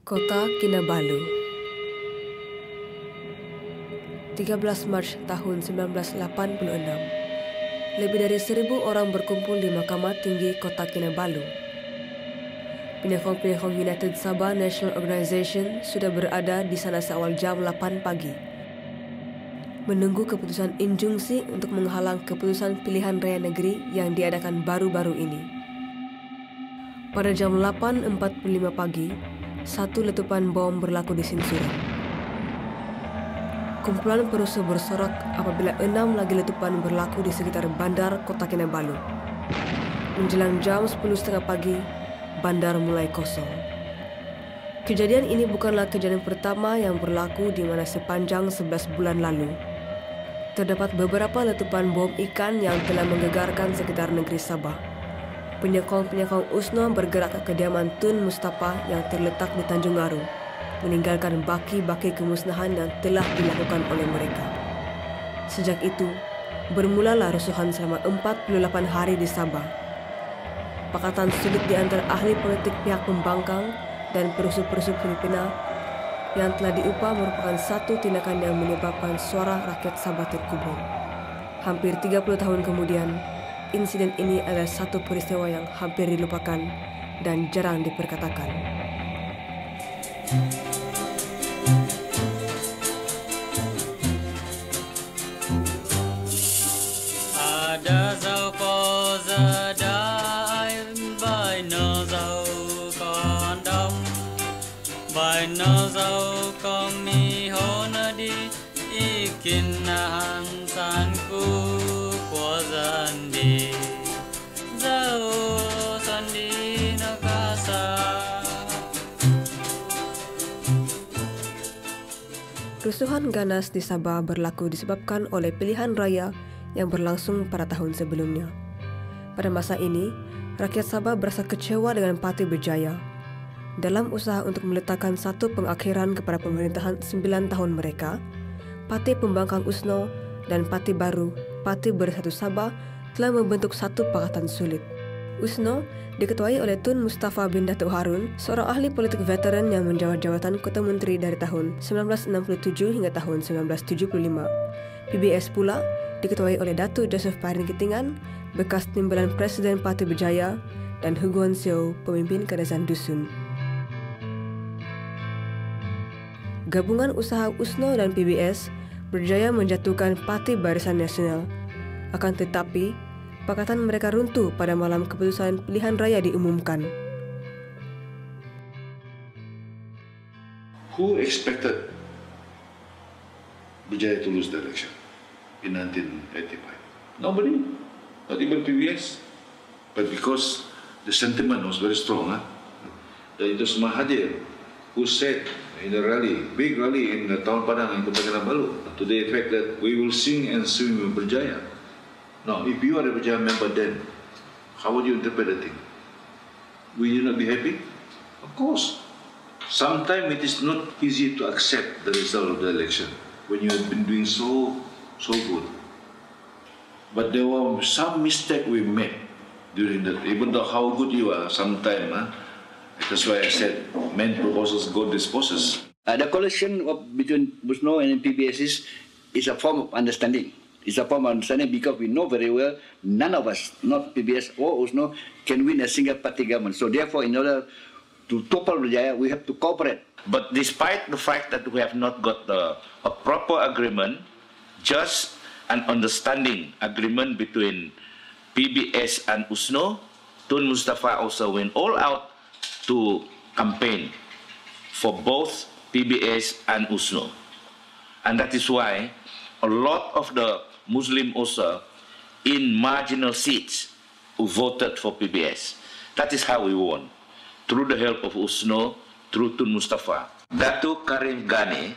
Kota Kinabalu 13 Maret tahun 1986. Lebih dari 1.000 orang berkumpul di Mahkamah Tinggi Kota Kinabalu. Penyokong-penyokong United Sabah National Organization sudah berada di sana seawal jam 8 pagi, menunggu keputusan injunksi untuk menghalang keputusan pilihan raya negeri yang diadakan baru-baru ini. Pada jam 8.45 pagi, satu letupan bom berlaku di Sinsurat. Kumpulan perusuh bersorak apabila 6 lagi letupan berlaku di sekitar bandar Kota Kinabalu. Menjelang jam 10.30 pagi, bandar mulai kosong. Kejadian ini bukanlah kejadian pertama yang berlaku di mana sepanjang 11 bulan lalu terdapat beberapa letupan bom ikan yang telah menggegarkan sekitar negeri Sabah. Penyokong-penyokong USNO bergerak ke kediaman Tun Mustafa yang terletak di Tanjung Aru, meninggalkan baki-baki kemusnahan yang telah dilakukan oleh mereka. Sejak itu, bermulalah rusuhan selama 48 hari di Sabah. Pakatan sulit di antara ahli politik pihak pembangkang dan perusuh-perusuh Filipina yang telah diupah merupakan satu tindakan yang menyebabkan suara rakyat Sabah terkubur. Hampir 30 tahun kemudian, insiden ini adalah satu peristiwa yang hampir dilupakan dan jarang diperkatakan. Ada zau ko zadai bai no zau kondom bai no zau komi honadi ikin nahan sanku kuazandi zau sandi nakasa. Rusuhan ganas di Sabah berlaku disebabkan oleh pilihan raya yang berlangsung pada tahun sebelumnya. Pada masa ini, rakyat Sabah berasa kecewa dengan Parti Berjaya. Dalam usaha untuk meletakkan satu pengakhiran kepada pemerintahan 9 tahun mereka, Parti Pembangkang USNO dan Parti Baru, Parti Bersatu Sabah, telah membentuk satu pakatan sulit. USNO diketuai oleh Tun Mustafa bin Datuk Harun, seorang ahli politik veteran yang menjawat jawatan Ketua Menteri dari tahun 1967 hingga tahun 1975. PBS pula diketuai oleh Datuk Joseph Parin Kitingan, bekas timbalan Presiden Parti Berjaya, dan Huguan Seo, pemimpin Kerajaan Dusun. Gabungan usaha USNO dan PBS berjaya menjatuhkan Parti Barisan Nasional. Akan tetapi, pakatan mereka runtuh pada malam keputusan pilihan raya diumumkan. Who expected Berjaya to lose the election in 1985? Nobody, not even PBS. But because the sentiment was very strong, dan itu semua hadir, who said in a rally, big rally in the Town Padang in Kota Kinabalu, to the effect that we will sing and swim with Berjaya. Now, if you are a Berjaya member, then how would you interpret the thing? Will you not be happy? Of course. Sometimes it is not easy to accept the result of the election when you have been doing so good. But there were some mistake we made during that. Even though how good you are, sometimes that's why I said men proposes, God disposes. The coalition between USNO and PBS is a form of understanding. It's a form of understanding because we know very well none of us, not PBS or USNO, can win a single party government. So therefore, in order to topple Berjaya, we have to cooperate. But despite the fact that we have not got a proper agreement, just an understanding agreement between PBS and USNO, Tun Mustafa also went all out to campaign for both PBS and USNO. And that is why a lot of the Muslim also in marginal seats who voted for PBS. That is how we won, through the help of USNO, through Tun Mustafa. Datuk Karim Ghani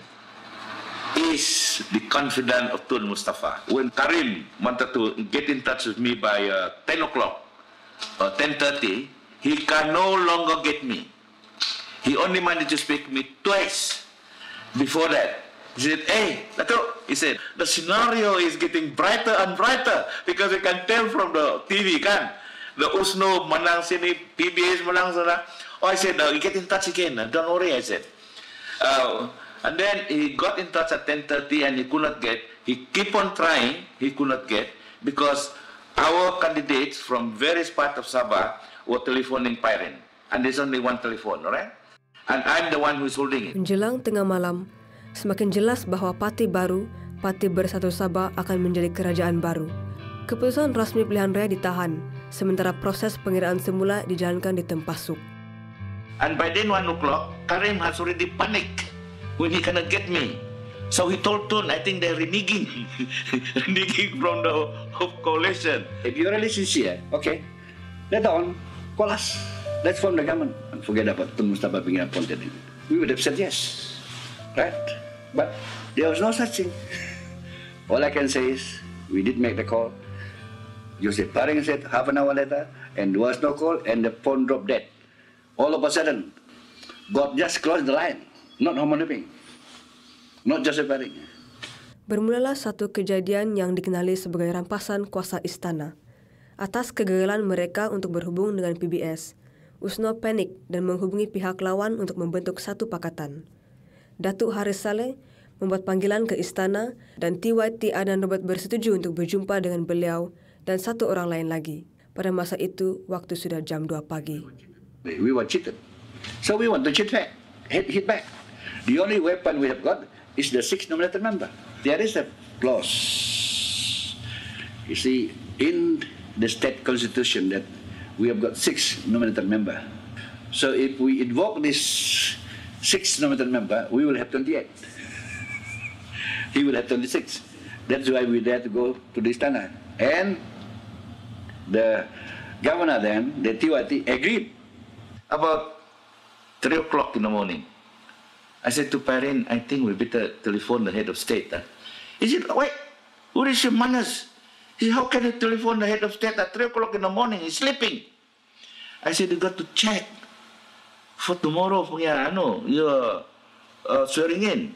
is the confidant of Tun Mustafa. When Karim wanted to get in touch with me by 10 o'clock or 10:30, he can no longer get me. He only managed to speak to me twice before that. He said, "Hey, Datuk," he said, "the scenario is getting brighter and brighter because we can tell from the TV, kan? The USNO menang sini, PBS menang sana. Oh, I said, you get in touch again. Don't worry, I said. And then he got in touch at 10:30 and he could not get. He keep on trying, he could not get, because our candidates from various parts of Sabah were telephoning Pyrin. And there's only one telephone, alright? And I'm the one who's holding it. Menjelang tengah malam, semakin jelas bahwa parti baru, Parti Bersatu Sabah akan menjadi kerajaan baru. Keputusan rasmi pilihan raya ditahan, sementara proses pengiraan semula dijalankan di Tempasuk. And by then 1 o'clock, Karim has already panicked when he cannot get me. So he told Tun, I think they're reneging, reneging from the coalition. If you're really sincere, okay, later on, call us. Let's form the government and forget about Tun Mustafa being appointed. We would have said yes, right? But there was no such thing. All I can say is, we did make the call. Joseph Paring said half an hour later, and there was no call, and the phone dropped dead. All of a sudden, God just closed the line. Not Homan Liping, not Joseph Paring. Bermulalah satu kejadian yang dikenali sebagai rampasan kuasa istana. Atas kegagalan mereka untuk berhubung dengan PBS, Usno panik dan menghubungi pihak lawan untuk membentuk satu pakatan. Datuk Haris Saleh membuat panggilan ke istana dan TYT dan Robert bersetuju untuk berjumpa dengan beliau dan satu orang lain lagi. Pada masa itu, waktu sudah jam 2 pagi. We were cheated. So we want to cheat back, hit back. The only weapon we have got is the 6th nominated member. There is a clause, you see, in the state constitution that we have got 6 nominated member. So if we invoke this 6th nominated member, we will have 28. He will have 26. That's why we dare to go to the istana. And the governor then, the TYT, agreed. About 3 o'clock in the morning, I said to Pyrin, I think we better telephone the head of state. He said, wait, where is your manners? He said, how can you telephone the head of state at 3 o'clock in the morning? He's sleeping. I said, you got to check for tomorrow, you're swearing in.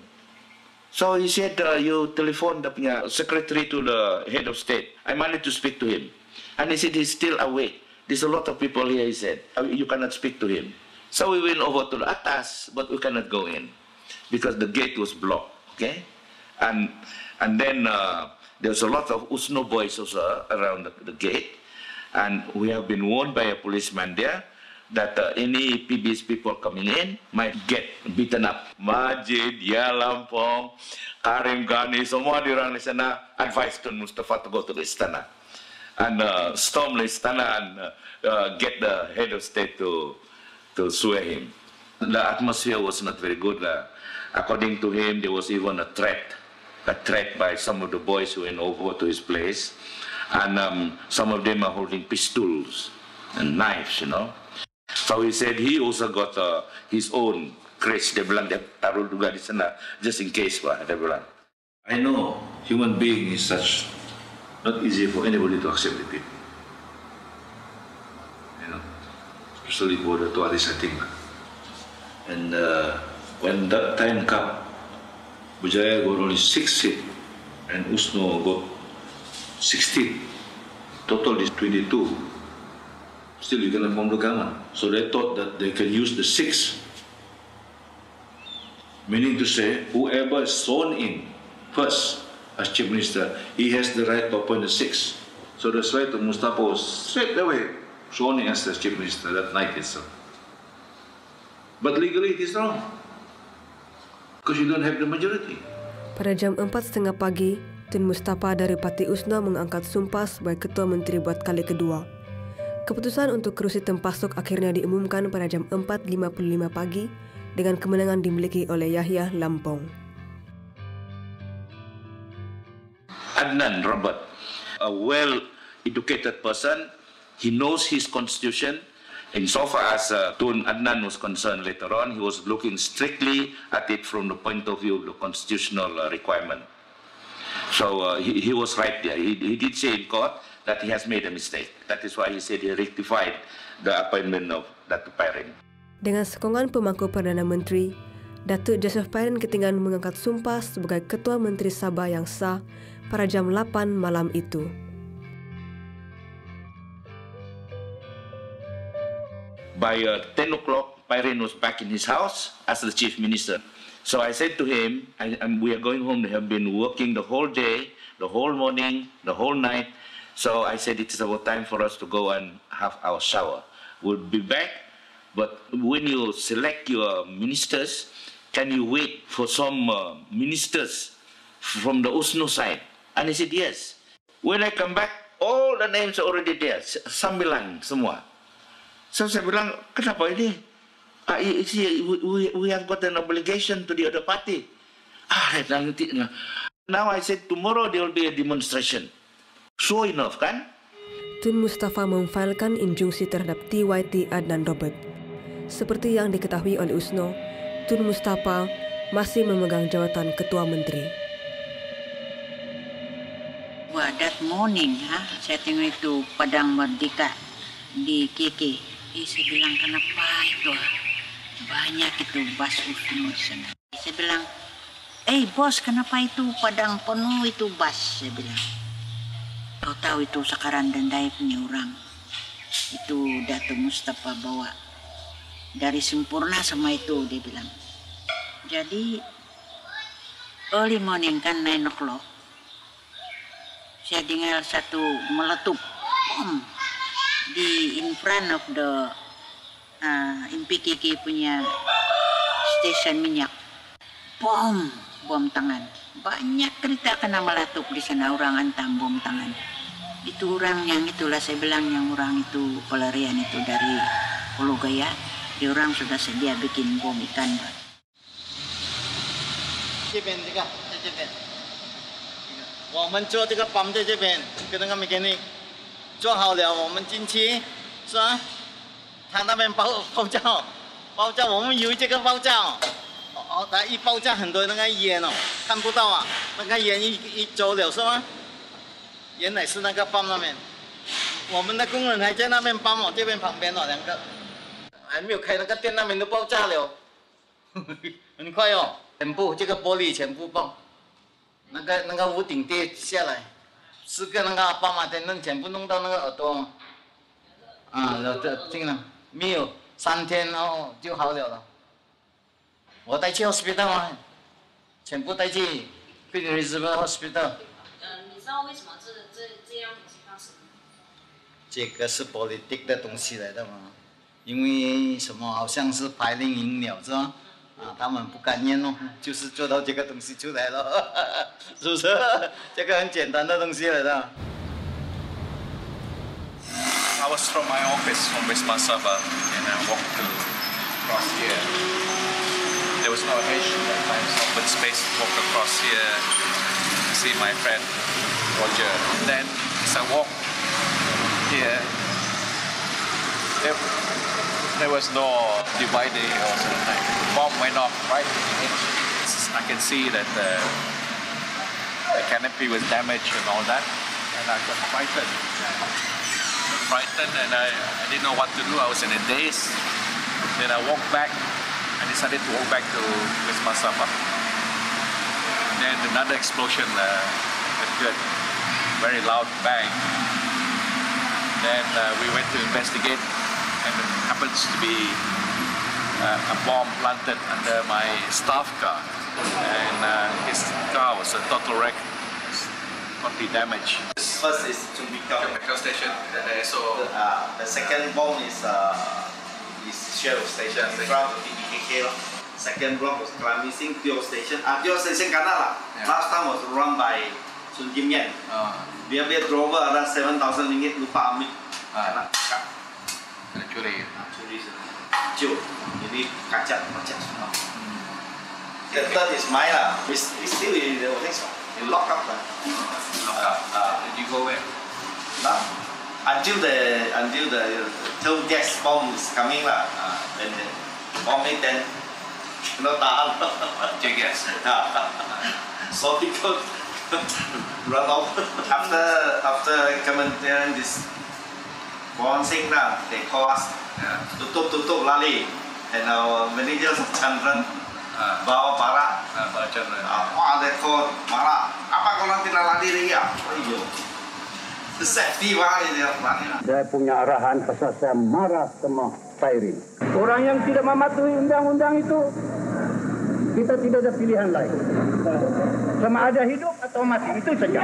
So he said, you telephone the secretary to the head of state. I managed to speak to him. And he said, he's still awake. There's a lot of people here, he said. You cannot speak to him. So we went over to the atas, but we cannot go in because the gate was blocked, okay? And then there's a lot of Usno boys also around the gate. And we have been warned by a policeman there that any PBS people coming in might get beaten up. Majid, Ya Lampong, Karim Ghani, semua di orang di sana advise Tun Mustafa to go to the istana and storm the istana and get the head of state to swear him. The atmosphere was not very good. According to him, there was even a threat by some of the boys who went over to his place, and some of them are holding pistols and knives, So he said he also got his own crèche. Dia bilang dia taruh juga di sana just in case, Pak. Dia bilang. I know human being is such not easy for anybody to accept defeat. Especially for the Tuari setting. And when that time come, Bujaya got only 6 seats and Usno got 16. Total is 22. Still you cannot form the government. So they thought that they can use the 6. Meaning to say, whoever is sworn in first as chief minister, he has the right to appoint the 6. So that's why Mustafa was straight away sworn in as the chief minister that night itself. But legally it is wrong. Because you don't have the majority. Pada jam 4:30 pagi, Tun Mustafa dari Parti Usno mengangkat sumpah sebagai ketua menteri buat kali kedua. Keputusan untuk kerusi Tempasuk akhirnya diumumkan pada jam 4:55 pagi dengan kemenangan dimiliki oleh Yahya Lampong. Adnan Robert, a well-educated person, he knows his constitution. And so far as Tun Adnan was concerned later on, he was looking strictly at it from the point of view of the constitutional requirement. So he was right there. He did say in court that he has made a mistake. That is why he said he rectified the appointment of Datuk Pyrin. Dengan sokongan pemangku Perdana Menteri, Datuk Joseph Pyrin ketinggalan mengangkat sumpah sebagai Ketua Menteri Sabah yang sah pada jam 8 malam itu. by 10 o'clock, Pyrin was back in his house as the chief minister. So I said to him, we are going home. They have been working the whole day, the whole morning, the whole night. So I said it is about time for us to go and have our shower. We'll be back, but when you select your ministers, can you wait for some ministers from the USNO side? And he said yes. When I come back, all the names are already there, sambilan semua. So saya bilang, kenapa ini? We have got an obligation to the other party. Now I said tomorrow there will be a demonstration. Sure enough, kan? Tun Mustafa memfailkan injunksi terhadap TYT Adnan Robert. Seperti yang diketahui oleh USNO, Tun Mustafa masih memegang jawatan Ketua Menteri. Wah, that morning, saya tengok itu Padang Merdeka di KK. Saya bilang, kenapa itu? Banyak itu bas USNO di sana. Saya bilang, bos, kenapa itu Padang penuh itu bas? Saya bilang. Kau tahu itu Sakaran dan Dai punya orang. Itu Dato' Mustafa bawa dari Sempurna sama itu, dia bilang. Jadi, early morning kan 9 o'clock, saya dengar satu meletup bom di in front of the MPKK punya stesen minyak. Bom tangan. Banyak kereta kena meletup di sana, orang antam bom tangan. Itu orang yang itulah saya bilang, yang orang itu pelarian itu dari Pulau Gaya. Dia orang sudah sedia bikin bom ikan. 这边这个在这边，我们做这个泵在这边，跟那个美给你做好了，我们进去是吧？他那边爆炸，我们以为这个爆炸。它一爆炸，很多那个烟哦，看不到啊，那个烟一走了是吗？原来是那个泵那边，我们的工人还在那边泵哦，这边旁边哦2个，还没有开那个店，那边都爆炸了，很快哦，全部这个玻璃全部爆，那个屋顶跌下来，4个那个宝马灯笼全部弄到那个耳朵，这个没有3天哦就好了。 我带去 hospital 啊，全部带去 Queen Elizabeth Hospital。你知道为什么这样东西发生？这个是 politic 的东西来的嘛，因为什么好像是排令赢了是吧？他们不甘愿哦，就是做到这个东西出来了，是不是？这个很简单的东西来的。I was from my office from West Masaba and I walked across here. There was no occasion that time, so open space to walk across here to see my friend Roger. Then as I walked here, there was no dividing or something. Bomb went off right in the edge. I can see that the canopy was damaged and all that, and I got frightened. And I didn't know what to do. I was in a daze. Then I walked back. I decided to walk back to West Masaba. Then another explosion occurred, very loud bang. Then we went to investigate, and it happens to be a bomb planted under my staff car. And his car was a total wreck, totally damaged. First is Chumbika Station, so the second bomb is Shell Station in front of PBKK. Second block was Klamissing Tio Station. Tio Station kana lah. Last time was run by Sun Kim Yen. Dia drove around 7,000 ringgit lupa ambil. Kena curi. Curi. Jadi kaca semua. The third is mine lah. We still in the next one. We lock up lah. Did you go where? Until the two gas bomb is coming lah. Then the bomb it then no tahan. Gas. So people run off. After commentary this bouncing lah, they call us tutup lali, and our manager Chandran bawa barang. Wah, they call marah. Apa kau nanti lari lagi ya? Ayo. Safety banget dia. Saya punya arahan pasal saya marah sama firing. Orang yang tidak mematuhi undang-undang itu, kita tidak ada pilihan lain. Sama ada hidup atau mati, itu saja.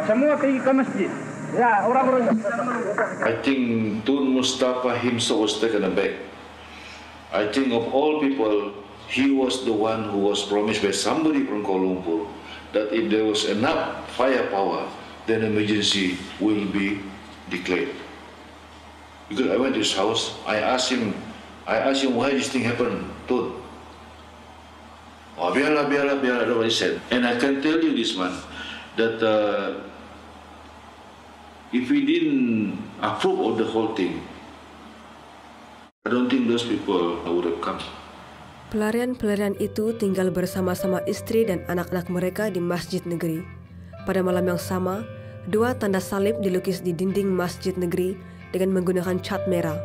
Semua pergi ke masjid. Ya, orang-orang. I think Tun Mustafa himself was taken aback. I think of all people, he was the one who was promised by somebody from Kuala Lumpur that if there was enough firepower, then emergency will be declared. Because I went to his house, I asked him why this thing happened, Tun. Oh, biarlah, that's what he said. And I can tell you this man, that if we didn't approve of the whole thing, I don't think those people would have come. Pelarian-pelarian itu tinggal bersama-sama istri dan anak-anak mereka di masjid negeri. Pada malam yang sama, 2 tanda salib dilukis di dinding masjid negeri dengan menggunakan cat merah.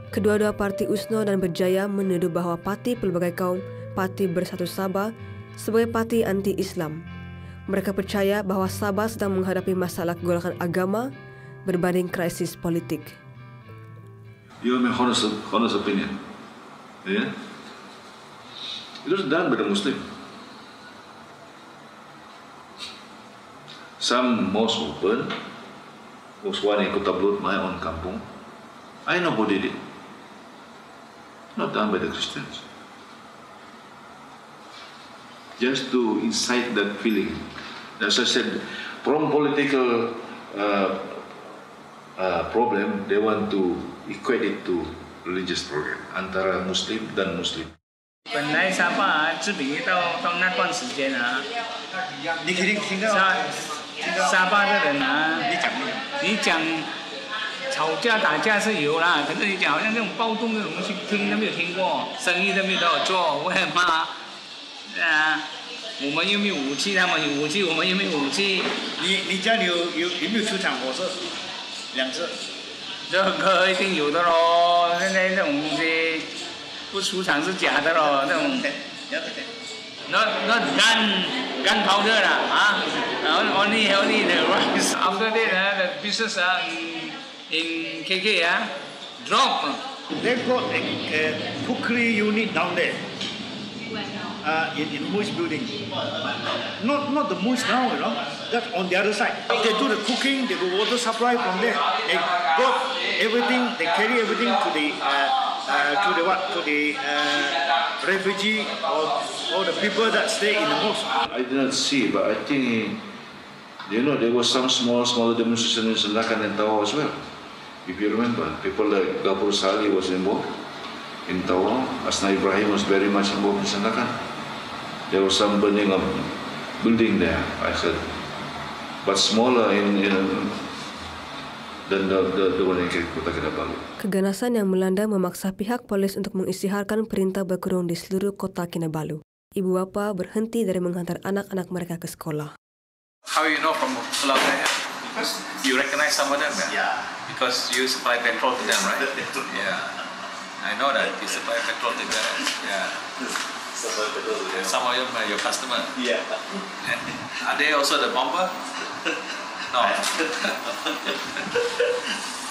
Kedua-dua parti USNO dan Berjaya menuduh bahwa parti pelbagai kaum, Parti Bersatu Sabah, sebagai parti anti-Islam. Mereka percaya bahwa Sabah sedang menghadapi masalah kegolakan agama berbanding krisis politik. You have my honest opinion. Yeah? It was done by the Muslim. Some mosques were burned. There was one in Kota Blut, my own kampung. I know who did it. Not done by the Christians. Just to incite that feeling. As I said, from political problem, they want to equate it to religious program antara Muslim dan Muslim. 本来沙巴治理到那段时间啊，沙巴的人啊，你讲吵架打架是有啦，可是你讲好像那种暴动的东西听都没有听过，生意都没有做，为什么啊？我们又没有武器，他们有武器，我们又没有武器。你家里有没有出场火车？2次。这个一定有的咯，现在这种东西不出场是假的咯，那种。Not gunpowder lah, only the rice. After that, the business in KK drop. They've got a cookery unit down there. In Muis building. Not the Muis now, you know. That's on the other side. They do the cooking, they go water supply from there. They got everything, they carry everything to the refugee or the people that stay in the mosque. I did not see, but I think, there was some small demonstration in Sandakan and Tawau as well. If you remember, people like Gapur Sali was involved in Tawau. Asna Ibrahim was very much involved in Sandakan. There was some burning of building there, I said, but smaller than the one in Kota Kinabalu. Keganasan yang melanda memaksa pihak polis untuk mengisytiharkan perintah berkurung di seluruh kota Kinabalu. Ibu bapa berhenti dari menghantar anak-anak mereka ke sekolah. How you know from Pulau Daya? Because you recognize some of them, right? Yeah. Because you supply petrol to them, right? Yeah. I know that you supply petrol to them. Yeah. Some of them are your customer. Yeah. Are they also the bomber? No.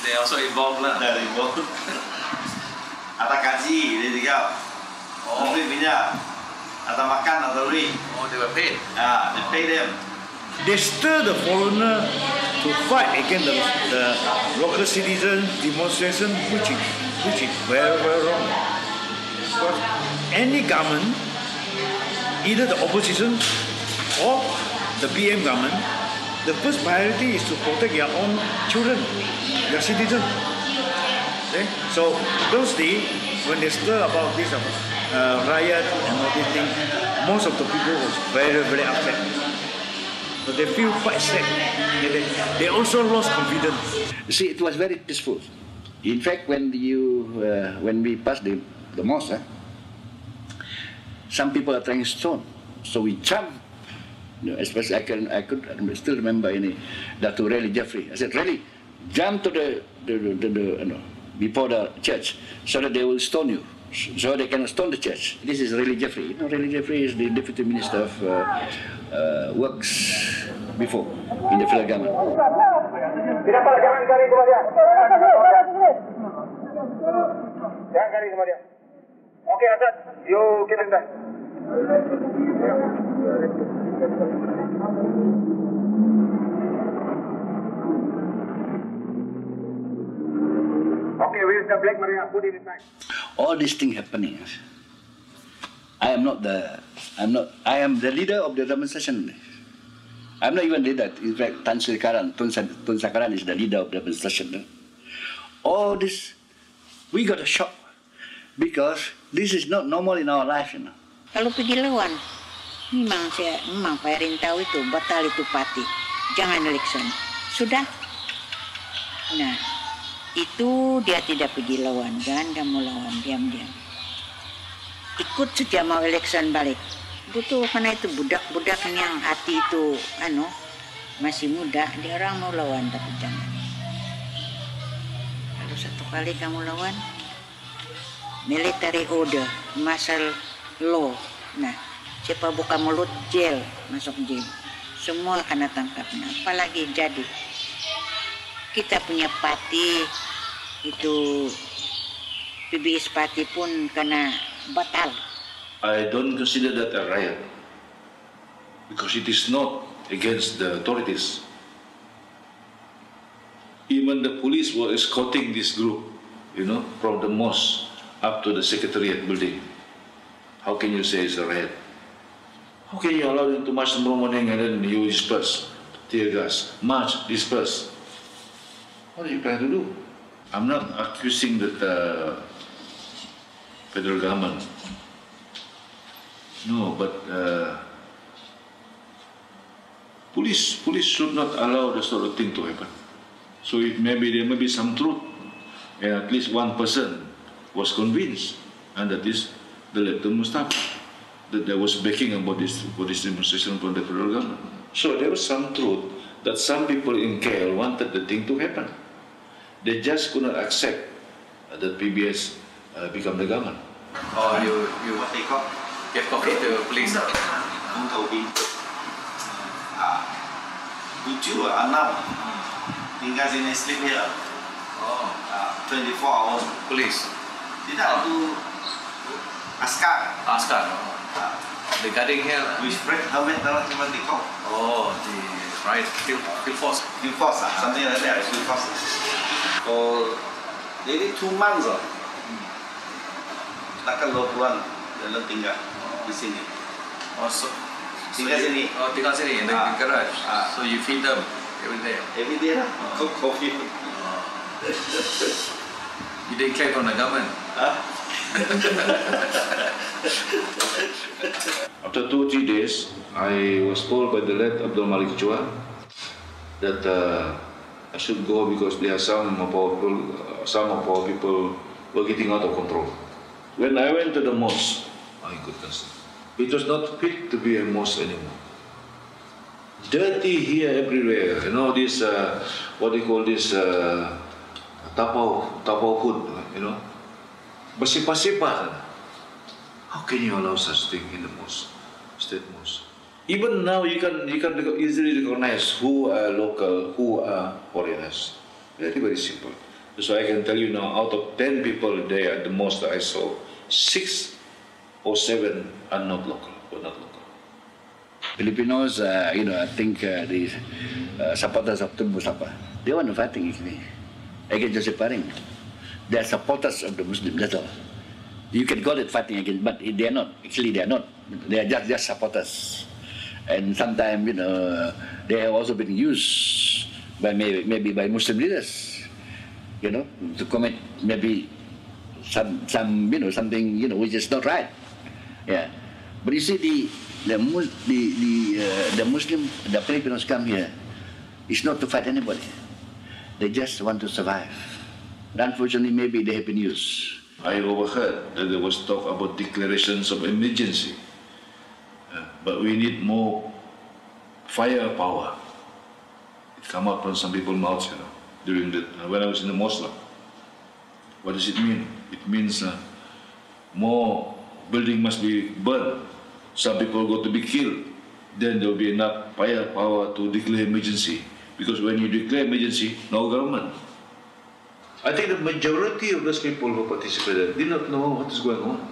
They also involved lah. They're involved. Ada gaji, dia tinggal. Duit punya. Ada makan, ada duit. Oh, they were paid. They pay them. They stir the foreigner to fight against the local citizen demonstration, which is very, very wrong. Because any government, either the opposition or the PM government, the first priority is to protect your own children, your citizens. Okay? So those days, when they stir about this riot and all these things, most of the people was very, very upset. But they feel quite sad. They also lost confidence. You see, it was very peaceful. In fact, when we passed the mosque, some people are throwing stone, so we jumped. Especially, I could still remember Dato' Rally Jeffrey. I said, "Rally, jump to the before the church, so that they will stone you, so they can stone the church." This is Rally Jeffrey. Rally Jeffrey is the Deputy Minister of Works before in the federal government. Tidak apa, jangan cari semua dia. Jangan cari semua dia. Oke, Asad, you kill him there. Okay, where's the Black Maria? Put him inside. All these things happening. I am the leader of the demonstration. I'm not even leader. In fact, Tun Sakaran is the leader of the demonstration. All this, we got a shock because this is not normal in our life. Kalau pergi lawan, memang Pak Erin tahu itu, batal itu parti. Jangan election. Sudah. Nah, itu dia tidak pergi lawan. Jangan kamu lawan, diam-diam. Ikut saja mau election balik. Betul, karena itu budak-budak yang hati itu masih muda, dia orang mau lawan tapi jangan. Kalau satu kali kamu lawan, military order, martial law. Nah, siapa buka mulut, jail, masuk jail. Semua kena tangkap. Nah, apalagi jadi kita punya parti itu PBS parti pun kena batal. I don't consider that a riot because it is not against the authorities. Even the police were escorting this group, from the mosque up to the secretariat building. How can you say it's a riot? How can you allow them to march tomorrow morning and then you disperse, tear gas, march, disperse? What are you planning to do? I'm not accusing the federal government. No, but police should not allow the sort of thing to happen. So there may be some truth, and at least one person was convinced, and that is the late Mustafa, that there was backing about this demonstration from the federal government. So there was some truth that some people in KL wanted the thing to happen. They just could not accept that PBS become the government. Oh, you give coffee to police? Không thầu đi. 7, 6 tinggal sini sleep here. Oh, 24 hours. police. Tidak, itu askar. Askar. Regarding here, With break helmet dalam cuma dikau. oh, the right field force. Field force, something like that. Field force. For nearly 2 months, takkan 20-an dalam tinggal di sini. Oh, so Tinggal sini. Oh, tinggal sini in the garage. So you feed them every day. Every day lah. Cook coffee. You didn't claim from the government. After 2 or 3 days, I was told by the late Abdul Malik Chua that I should go because there are some of our people were getting out of control. When I went to the mosque, my goodness, it was not fit to be a mosque anymore. Dirty here everywhere. This, what they call this, tapau hood, Basipa-sipa. How can you allow such thing in the mosque, state mosque? Even now, you can easily recognize who are local, who are foreigners. Very, very simple. So I can tell you now, out of 10 people there at the mosque that I saw, 6 or 7 are not local, Filipinos, I think the supporters of Tun Mustafa, they want fighting against Joseph Paring. They are supporters of the Muslim, that's all. You can call it fighting against, but they are not. Actually, they are not. They are just supporters. And sometimes, they have also been used by maybe by Muslim leaders, to commit maybe something which is not right. Yeah. But you see, the Muslim, the Filipinos come here, it's not to fight anybody. They just want to survive. Unfortunately, maybe they have been used. I overheard that there was talk about declarations of emergency. But we need more firepower. It came out from some people's mouths, during when I was in the mosque. What does it mean? It means more building must be burned. Some people got to be killed. then there will be enough firepower to declare emergency. Because when you declare emergency, no government. I think the majority of those people who participated did not know what is going on.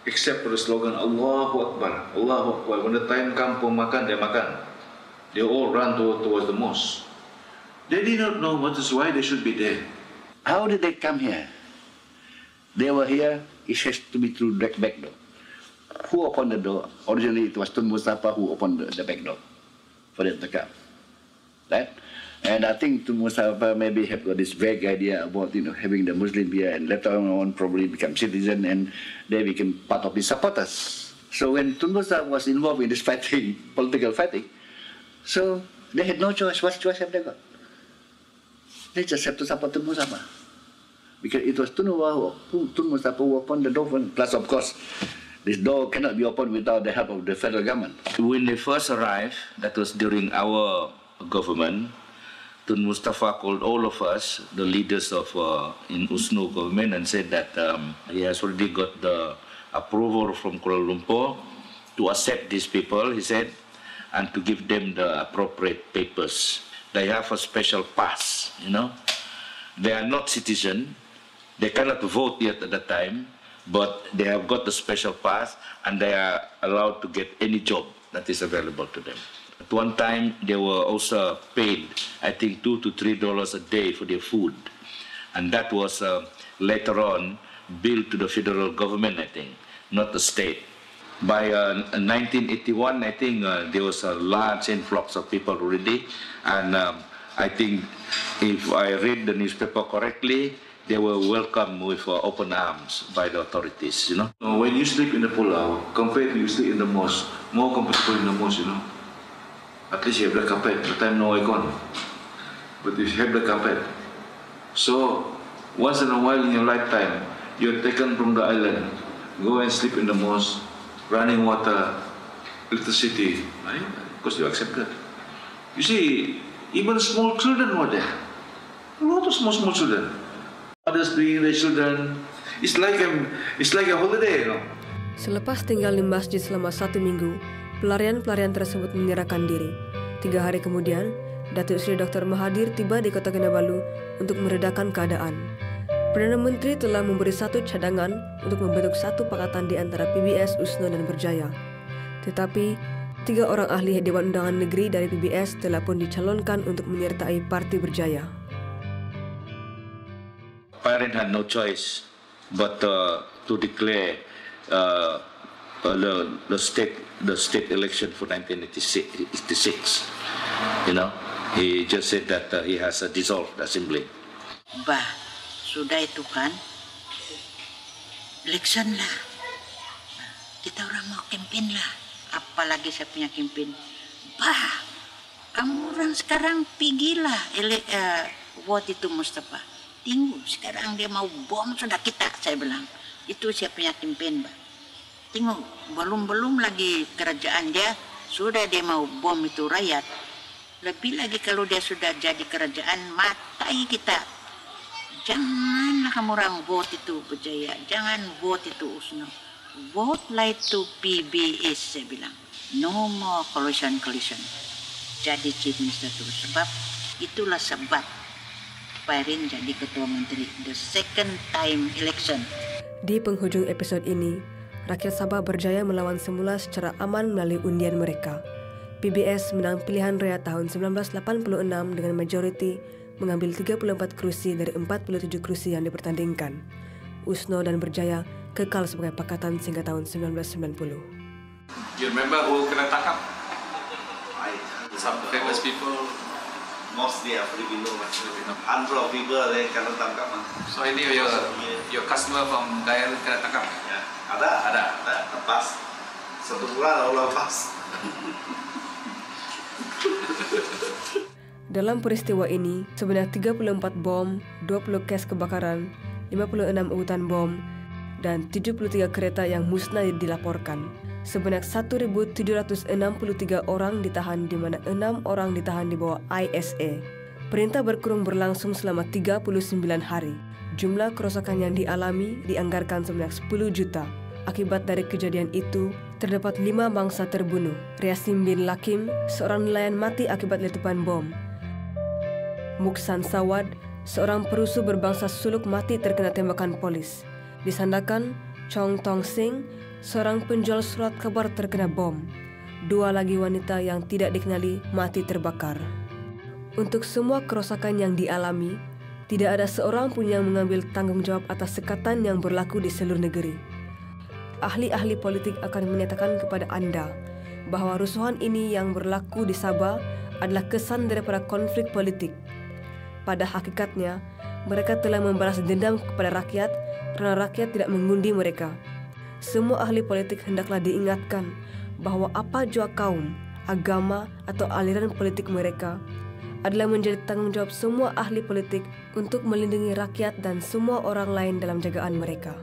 Except for the slogan, Allahu Akbar, Allahu Akbar. When the time comes for makan, they makan. They all run towards the mosque. They did not know what is why they should be there. How did they come here? They were here, it has to be through the back door. Who opened the door? Originally it was Tun Mustafa who opened the back door for them to come. Right? And I think Tun Mustafa maybe have got this vague idea about having the Muslim here, and later on probably become citizen and they became part of his supporters. So when Tun Mustafa was involved in this fighting, political fighting, so they had no choice. What choice have they got? They just have to support Tun Mustafa. Because it was Tun Mustafa who opened the door. Plus, of course, this door cannot be opened without the help of the federal government. When they first arrived, that was during our government, Tun Mustafa called all of us, the leaders of in USNO government, and said that he has already got the approval from Kuala Lumpur to accept these people, he said, and to give them the appropriate papers. They have a special pass, They are not citizen. They cannot vote yet at that time, but they have got the special pass and they are allowed to get any job that is available to them. At one time, they were also paid, I think, $2 to $3 a day for their food. And that was later on billed to the federal government, I think, not the state. By 1981, I think there was a large influx of people already. And I think if I read the newspaper correctly, they were welcomed with open arms by the authorities, When you sleep in the pulau, compared to you sleep in the mosque, more comfortable in the mosque, At least you have the carpet, the time no aircon. But you have the carpet. So, once in a while in your lifetime, you're taken from the island, go and sleep in the mosque, running water, electricity, right? Because you're accepted. You see, even small children were there. A lot of small children. Others bringing their children. It's like a holiday, Selepas tinggal di masjid selama 1 minggu, pelarian-pelarian tersebut menyerahkan diri. 3 hari kemudian, Datuk Seri Dr. Mahathir tiba di Kota Kinabalu untuk meredakan keadaan. Perdana Menteri telah memberi satu cadangan untuk membentuk satu pakatan di antara PBS, USNO dan Berjaya. Tetapi, 3 orang ahli Dewan Undangan Negeri dari PBS telah pun dicalonkan untuk menyertai Parti Berjaya. Parent had no choice but to declare the state election for 1986. He just said that he has dissolved the assembly. Bah, sudah itu kan, election lah. Kita orang mau campaign lah. Apalagi saya punya campaign. Bah, kamu orang sekarang pergilah vote itu Mustafa. Tunggu, sekarang dia mau bom sudah kita, saya bilang. Itu saya punya campaign, Pak. Tengok, belum lagi kerajaan dia, sudah dia mau bom itu rakyat. Lebih lagi kalau dia sudah jadi kerajaan, matai kita. Janganlah kamu orang vote itu Berjaya, jangan vote itu USNO. Vote lah itu PBS, saya bilang. No more collision. Jadi Chief Minister terus. Sebab, itulah sebab Pairin jadi Ketua Menteri, the second time election. Di penghujung episode ini, rakyat Sabah berjaya melawan semula secara aman melalui undian mereka. PBS menang pilihan raya tahun 1986 dengan majoriti mengambil 34 kursi dari 47 kursi yang dipertandingkan. USNO dan Berjaya kekal sebagai pakatan sehingga tahun 1990. You remember who kena tangkap? Some famous people. Mostly are Filipino. Hundred of people they kena tangkap. So ini your customer from Dayan kena tangkap? Ya, ada. Lepas. 1 bulan lalu lepas. Dalam peristiwa ini, sebanyak 34 bom, 20 kes kebakaran, 56 hutan bom, dan 73 kereta yang musnah dilaporkan. Sebanyak 1.763 orang ditahan, di mana 6 orang ditahan di bawah ISA. Perintah berkurung berlangsung selama 39 hari. Jumlah kerusakan yang dialami dianggarkan sebanyak 10 juta. Akibat dari kejadian itu, terdapat 5 bangsa terbunuh. Riasim bin Lakim, seorang nelayan mati akibat letupan bom. Muksan Sawad, seorang perusuh berbangsa Suluk mati terkena tembakan polis. Di Sandakan, Chong Tong Sing, seorang penjual surat kabar terkena bom. 2 lagi wanita yang tidak dikenali mati terbakar. Untuk semua kerusakan yang dialami, tidak ada seorang pun yang mengambil tanggung jawab atas sekatan yang berlaku di seluruh negeri. Ahli-ahli politik akan menyatakan kepada Anda bahwa rusuhan ini yang berlaku di Sabah adalah kesan daripada konflik politik. Pada hakikatnya, mereka telah membalas dendam kepada rakyat karena rakyat tidak mengundi mereka. Semua ahli politik hendaklah diingatkan bahwa apa jua kaum, agama, atau aliran politik mereka adalah menjadi tanggung jawab semua ahli politik untuk melindungi rakyat dan semua orang lain dalam jagaan mereka.